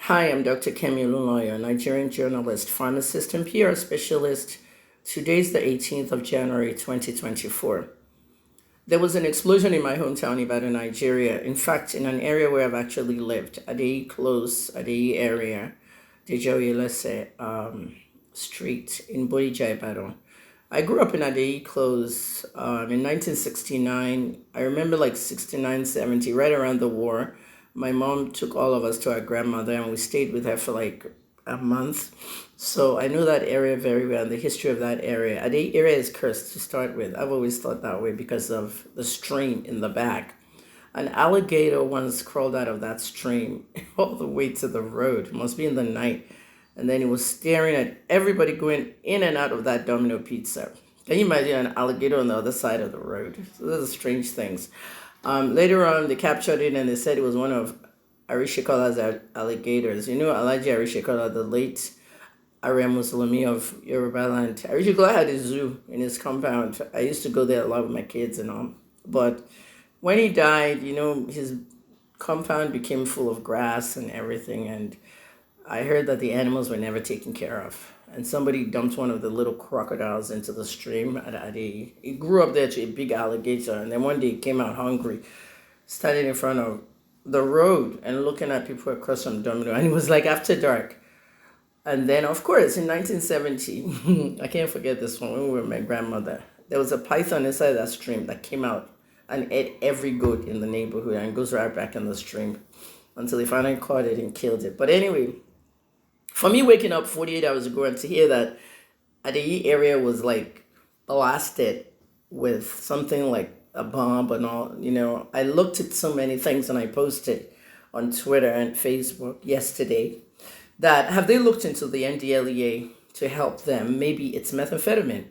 Hi, I'm Dr. Kemi Olunloyo, Nigerian journalist, pharmacist, and PR specialist. Today's the 18th of January, 2024. There was an explosion in my hometown, Ibadan, Nigeria. In fact, in an area where I've actually lived, Adeyi Close, Adeyi area, Dejoyelese Street in Bodija, Ibadan. I grew up in Adeyi Close in 1969. I remember like 69, 70, right around the war. My mom took all of us to our grandmother and we stayed with her for like a month. So I know that area very well, the history of that area. The area is cursed to start with. I've always thought that way because of the stream in the back. An alligator once crawled out of that stream all the way to the road. It must be in the night. And then it was staring at everybody going in and out of that Domino Pizza. Can you imagine an alligator on the other side of the road? So those are strange things. Later on, they captured it and they said it was one of Arishikola's alligators. You know, Alhaji Arishikola, the late Ariam Muslimi of Yoruba land. Arishikola had a zoo in his compound. I used to go there a lot with my kids and all. But when he died, you know, his compound became full of grass and everything. And I heard that the animals were never taken care of. And somebody dumped one of the little crocodiles into the stream at Adi. He grew up there to a big alligator. And then one day he came out hungry, standing in front of the road and looking at people across from Domino. And it was like after dark. And then, of course, in 1970, I can't forget this one, when we were with my grandmother, there was a python inside that stream that came out and ate every goat in the neighborhood and goes right back in the stream until they finally caught it and killed it. But anyway, for me waking up 48 hours ago and to hear that Adeyi area was like blasted with something like a bomb and all, you know, I looked at so many things and I posted on Twitter and Facebook yesterday that have they looked into the NDLEA to help them? Maybe it's methamphetamine.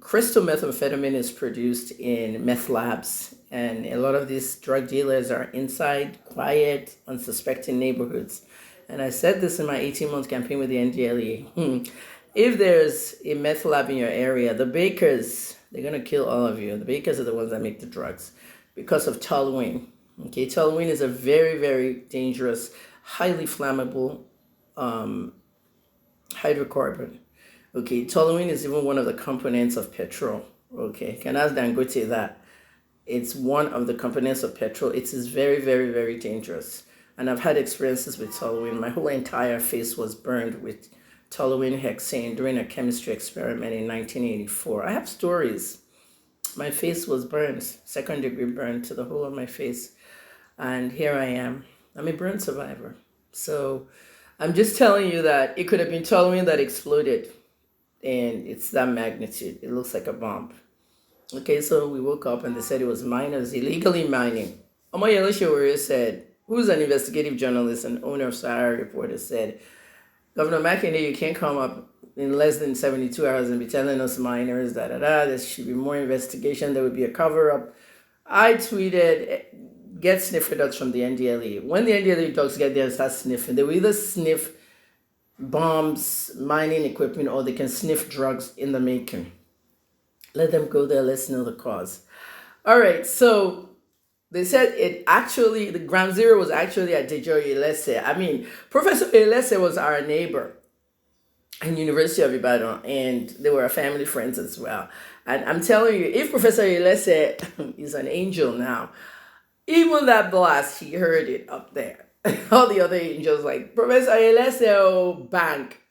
Crystal methamphetamine is produced in meth labs, and a lot of these drug dealers are inside, quiet, unsuspecting neighborhoods. And I said this in my 18-month campaign with the NDLEA. If there's a meth lab in your area, the bakers, they're going to kill all of you. The bakers are the ones that make the drugs because of toluene. Okay, toluene is a very, very dangerous, highly flammable hydrocarbon. Okay, toluene is even one of the components of petrol. Okay, can ask Dangote that. It's one of the components of petrol. It is very, very, very dangerous. And I've had experiences with toluene. My whole entire face was burned with toluene hexane during a chemistry experiment in 1984. I have stories. My face was burned, second degree burn to the whole of my face. And here I am. I'm a burn survivor. So I'm just telling you that it could have been toluene that exploded. And it's that magnitude. It looks like a bomb. Okay, so we woke up and they said it was miners illegally mining. Omoyele Sowore said, who's an investigative journalist and owner of Sahara Reporter, said, Governor McKinney, you can't come up in less than 72 hours and be telling us miners, there should be more investigation, there would be a cover-up. I tweeted, get sniffer dogs from the NDLE. When the NDLE dogs get there and start sniffing, they will either sniff bombs, mining equipment, or they can sniff drugs in the making. Let them go there, let's know the cause. All right, so they said the ground zero was actually at Dejo Ilese. I mean, Professor Ilese was our neighbor in University of Ibadan, and they were family friends as well. And I'm telling you, if Professor Ilese is an angel now, even that blast, he heard it up there. All the other angels like, Professor Ilese, bank,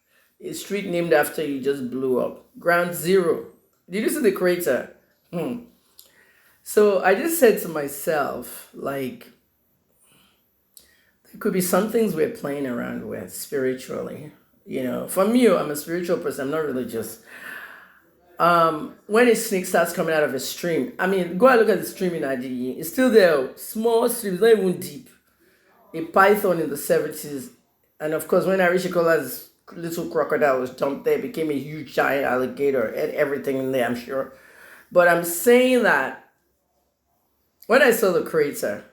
a street named after you just blew up. Ground zero. Did you see the crater? So I just said to myself, like, there could be some things we're playing around with spiritually. You know, for me, I'm a spiritual person. I'm not religious. When a snake starts coming out of a stream, I mean, go and look at the stream in Adi. It's still there. Small stream, not even deep. A python in the 70s. And of course, when Arishikola's little crocodile was dumped there, it became a huge giant alligator and everything in there, I'm sure. But I'm saying that when I saw the crater,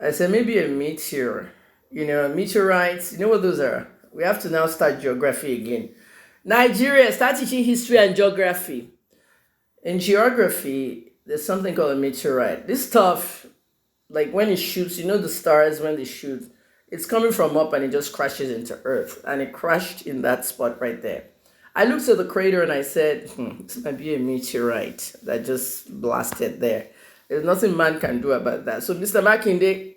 I said maybe a meteor, you know, meteorites, you know what those are? We have to now start geography again. Nigeria, start teaching history and geography. In geography, there's something called a meteorite. This stuff, like when it shoots, you know the stars when they shoot, It's coming from up and it just crashes into earth. And it crashed in that spot right there. I looked at the crater and I said, this might be a meteorite that just blasted there. There's nothing man can do about that. So, Mr. Makinde,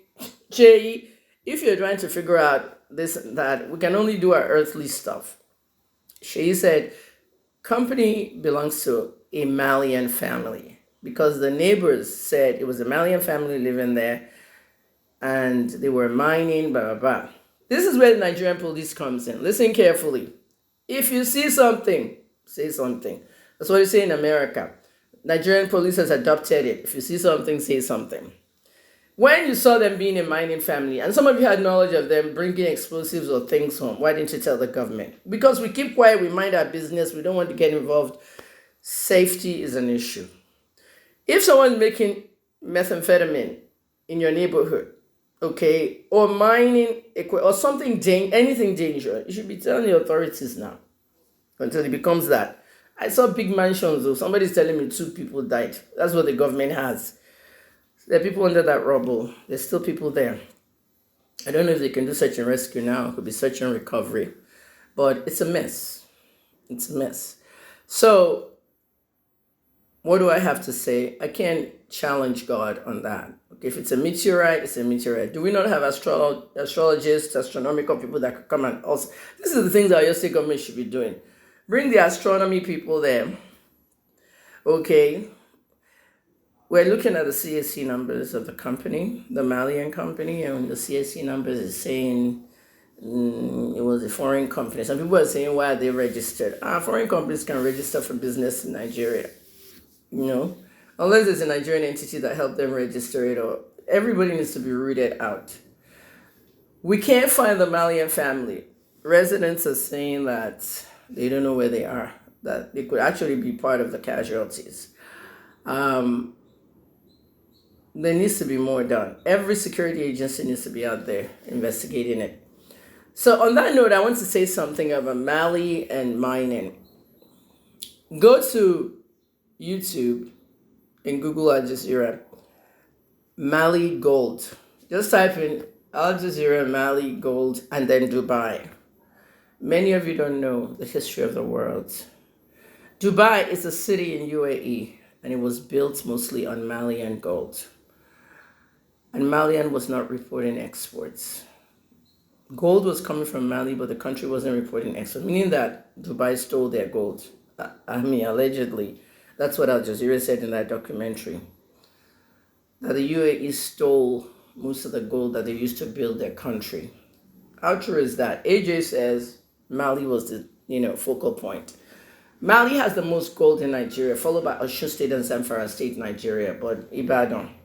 Jay, if you're trying to figure out this and that, we can only do our earthly stuff. She said, company belongs to a Malian family because the neighbors said it was a Malian family living there and they were mining, blah, blah, blah. This is where the Nigerian police comes in. Listen carefully. If you see something, say something. That's what you say in America. Nigerian police has adopted it. If you see something, say something. When you saw them being a mining family, and some of you had knowledge of them bringing explosives or things home, why didn't you tell the government? Because we keep quiet, we mind our business, we don't want to get involved. Safety is an issue. If someone's making methamphetamine in your neighborhood, okay, or mining or something, anything dangerous, you should be telling the authorities now until it becomes that. I saw big mansions though. Somebody's telling me 2 people died. That's what the government has. There are people under that rubble. There's still people there. I don't know if they can do search and rescue now. It could be search and recovery. But it's a mess. It's a mess. So, what do I have to say? I can't challenge God on that. Okay, if it's a meteorite, it's a meteorite. Do we not have astrologists, astronomical people that could come and also... This is the things that your state government should be doing. Bring the astronomy people there. Okay. We're looking at the CAC numbers of the company, the Malian company, and the CAC numbers is saying it was a foreign company. Some people are saying, why are they registered? Foreign companies can register for business in Nigeria, unless there's a Nigerian entity that helped them register it, or everybody needs to be rooted out. We can't find the Malian family. Residents are saying that they don't know where they are, that they could actually be part of the casualties. There needs to be more done. Every security agency needs to be out there investigating it. So on that note, I want to say something about Mali and mining. Go to YouTube and Google Al Jazeera, Mali gold. Just type in Al Jazeera, Mali gold, and then Dubai. Many of you don't know the history of the world. Dubai is a city in UAE, and it was built mostly on Malian gold. And Malian was not reporting exports. Gold was coming from Mali, but the country wasn't reporting exports, meaning that Dubai stole their gold. Allegedly. That's what Al Jazeera said in that documentary. That the UAE stole most of the gold that they used to build their country. How true is that? AJ says Mali was the focal point. Mali has the most gold in Nigeria, followed by Osun State and Zamfara State, Nigeria, but Ibadan.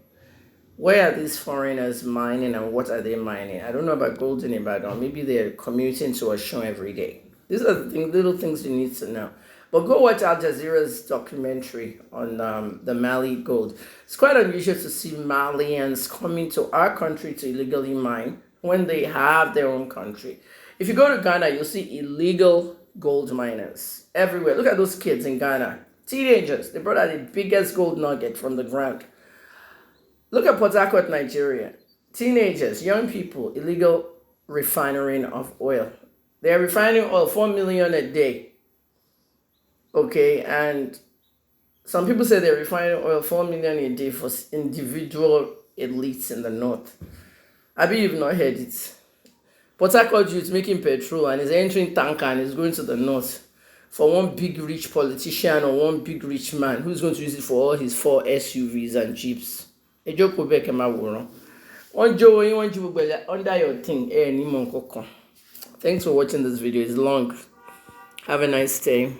Where are these foreigners mining and what are they mining? I don't know about gold in Ibadan. Maybe they're commuting to Osun every day. These are the little things you need to know. But go watch Al Jazeera's documentary on the Mali gold. It's quite unusual to see Malians coming to our country to illegally mine when they have their own country. If you go to Ghana, you'll see illegal gold miners everywhere. Look at those kids in Ghana. Teenagers. They brought out the biggest gold nugget from the ground. Look at Port Harcourt, Nigeria. Teenagers, young people, illegal refining of oil. They're refining oil, 4 million a day. Okay, and some people say they're refining oil 4 million a day for individual elites in the north. I bet you've not heard it. Port Harcourt youth making petrol and is entering tanker and is going to the north for one big rich politician or one big rich man who's going to use it for all his 4 SUVs and Jeeps. A joke will be a man. One joke you want you under your thing. Thanks for watching this video. It's long. Have a nice day.